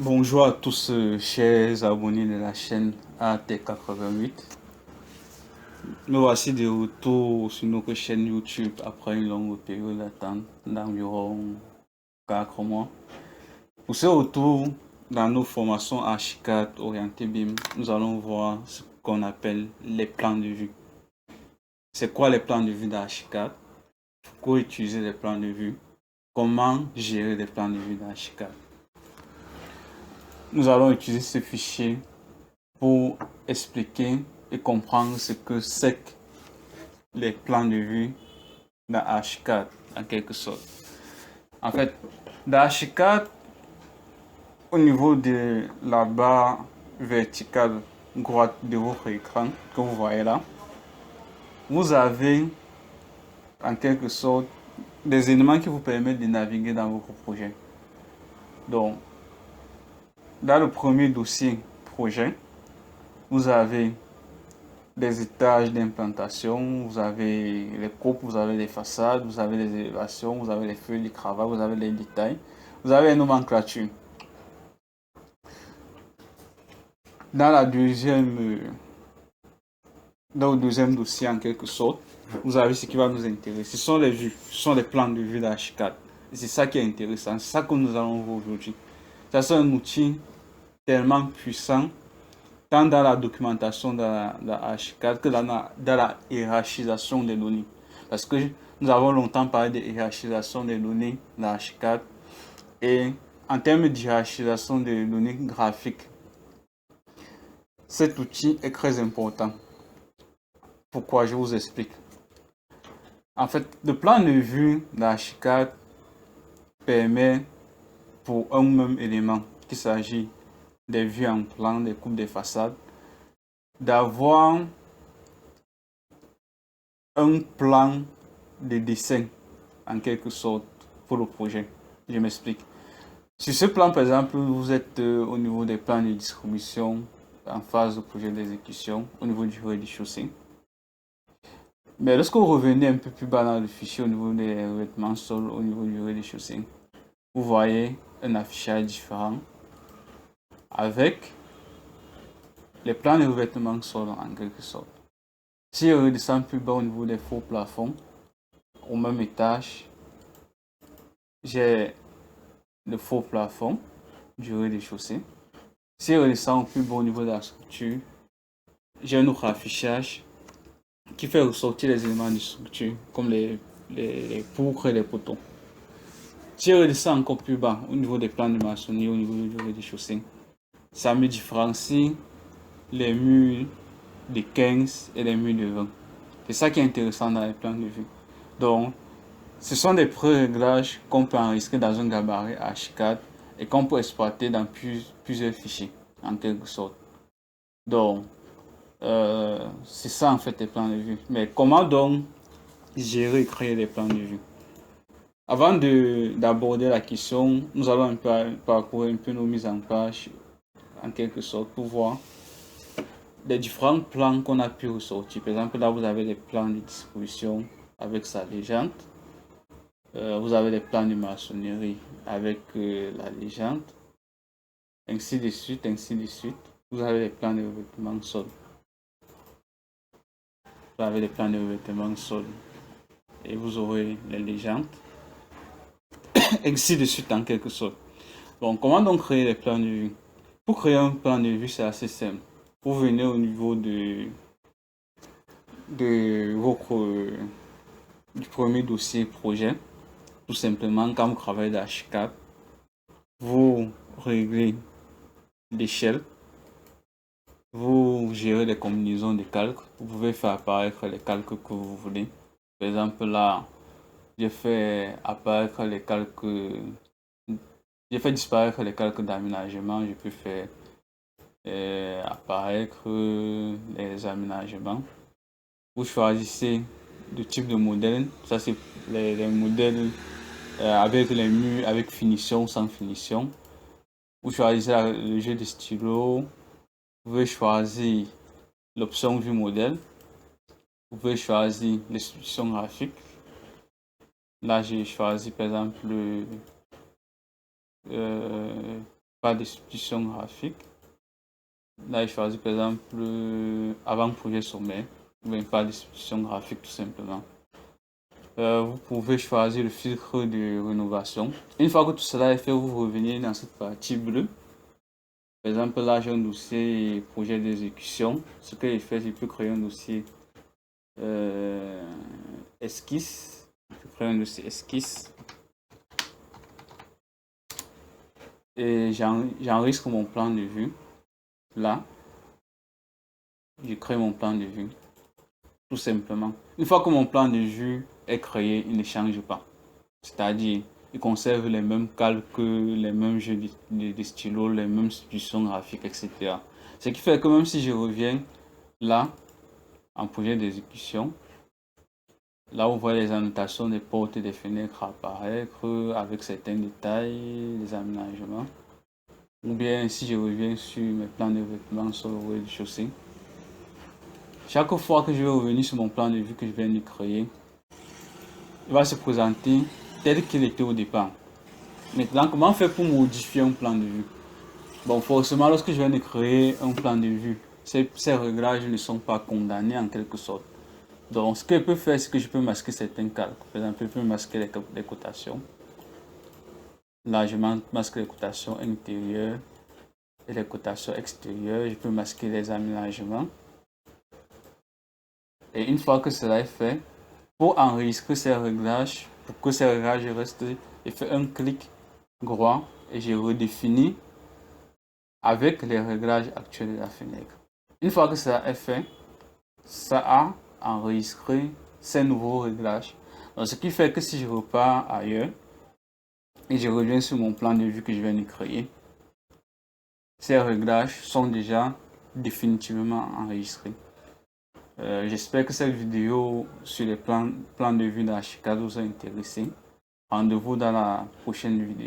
Bonjour à tous, chers abonnés de la chaîne AT88. Nous voici de retour sur notre chaîne YouTube après une longue période d'attente d'environ 4 mois. Pour ce retour, dans nos formations Archicad orientées BIM, nous allons voir ce qu'on appelle les plans de vue. C'est quoi les plans de vue d'Archicad? Pourquoi utiliser les plans de vue? Comment gérer les plans de vue d'Archicad? Nous allons utiliser ce fichier pour expliquer et comprendre ce que c'est que les plans de vue dans Archicad en quelque sorte. En fait, dans Archicad, au niveau de la barre verticale droite de votre écran que vous voyez là, vous avez en quelque sorte des éléments qui vous permettent de naviguer dans votre projet. Donc, dans le premier dossier projet, vous avez des étages d'implantation, vous avez les coupes, vous avez les façades, vous avez les élévations, vous avez les feuilles de cravate, vous avez les détails, vous avez les nomenclatures. Dans le deuxième dossier en quelque sorte, vous avez ce qui va nous intéresser. Ce sont les vues, ce sont les plans de vue d'Archicad. C'est ça qui est intéressant, c'est ça que nous allons voir aujourd'hui. C'est un outil tellement puissant tant dans la documentation de Archicad que dans la hiérarchisation des données. Parce que nous avons longtemps parlé de hiérarchisation des données dans Archicad. Et en termes de hiérarchisation des données graphiques, cet outil est très important. Pourquoi? Je vous explique. En fait, le plan de vue d'Archicad permet pour un même élément, qu'il s'agit des vues en plan, des coupes des façades, d'avoir un plan de dessin en quelque sorte pour le projet. Je m'explique. Sur ce plan, par exemple, vous êtes au niveau des plans de distribution en phase de projet d'exécution au niveau du rez-de-chaussée. Mais lorsque vous revenez un peu plus bas dans le fichier au niveau des revêtements sol, au niveau du rez-de-chaussée, vous voyez un affichage différent avec les plans de revêtement sol en quelque sorte. Si on redescend plus bas au niveau des faux plafonds, au même étage, j'ai le faux plafond du rez-de-chaussée. Si on redescend plus bas au niveau de la structure, j'ai un autre affichage qui fait ressortir les éléments de structure, comme les poutres et les poteaux. Si on redescend encore plus bas au niveau des plans de maçonnerie, au niveau du rez-de-chaussée, ça me différencie les murs de 15 et les murs de 20. C'est ça qui est intéressant dans les plans de vue. Donc, ce sont des pré-réglages qu'on peut enregistrer dans un gabarit Archicad et qu'on peut exploiter dans plusieurs fichiers, en quelque sorte. Donc, c'est ça en fait les plans de vue. Mais comment donc gérer et créer les plans de vue? Avant d'aborder la question, nous allons un peu parcourir un peu nos mises en page, en quelque sorte, pour voir les différents plans qu'on a pu ressortir. Par exemple, là, vous avez les plans de distribution avec sa légende. Vous avez les plans de maçonnerie avec la légende. Ainsi de suite, ainsi de suite. Vous avez les plans de revêtement sol. Vous avez les plans de revêtement sol. Et vous aurez les légendes. Ainsi de suite, en quelque sorte. Bon, comment donc créer les plans de vue? Pour créer un plan de vue, c'est assez simple. Vous venez au niveau de votre du premier dossier projet. Tout simplement, quand vous travaillez dans H4, vous réglez l'échelle, vous gérez les combinaisons de calques. Vous pouvez faire apparaître les calques que vous voulez. Par exemple, là, j'ai fait apparaître les calques, j'ai fait disparaître les calques d'aménagement. Je peux faire apparaître les aménagements. Vous choisissez le type de modèle. Ça, c'est les modèles avec les murs, avec finition, sans finition. Vous choisissez le jeu de stylo. Vous pouvez choisir l'option vue modèle. Vous pouvez choisir l'instruction graphique. Là, j'ai choisi par exemple pas de substitution graphique. Là, je choisis par exemple avant-projet sommet, ou bien pas de substitution graphique tout simplement. Vous pouvez choisir le filtre de rénovation. Une fois que tout cela est fait, vous revenez dans cette partie bleue. Par exemple, là, j'ai un dossier projet d'exécution. Ce que je fais, je peux créer un dossier esquisse. Je peux créer un dossier esquisse. Et j'enregistre mon plan de vue. Là, je crée mon plan de vue. Tout simplement. Une fois que mon plan de vue est créé, il ne change pas. C'est-à-dire, il conserve les mêmes calques, les mêmes jeux de stylos, les mêmes substitutions graphiques, etc. Ce qui fait que même si je reviens là, en projet d'exécution, là vous voyez les annotations des portes et des fenêtres apparaître avec certains détails, les aménagements. Ou bien si je reviens sur mes plans de vêtements sur le rez-de-chaussée, chaque fois que je vais revenir sur mon plan de vue que je viens de créer, il va se présenter tel qu'il était au départ. Maintenant, comment faire pour modifier un plan de vue? Bon, forcément, lorsque je viens de créer un plan de vue, ces réglages ne sont pas condamnés en quelque sorte. Donc, ce que je peux faire, c'est que je peux masquer certains calques. Par exemple, je peux masquer les cotations. Là, je masque les cotations intérieures et les cotations extérieures. Je peux masquer les aménagements. Et une fois que cela est fait, pour enregistrer ces réglages, pour que ces réglages restent, je fais un clic droit et je redéfinis avec les réglages actuels de la fenêtre. Une fois que cela est fait, ça a enregistré ces nouveaux réglages. Donc, ce qui fait que si je repars ailleurs et je reviens sur mon plan de vue que je viens de créer, ces réglages sont déjà définitivement enregistrés. J'espère que cette vidéo sur les plans de vue d'Archicad vous a intéressé. Rendez-vous dans la prochaine vidéo.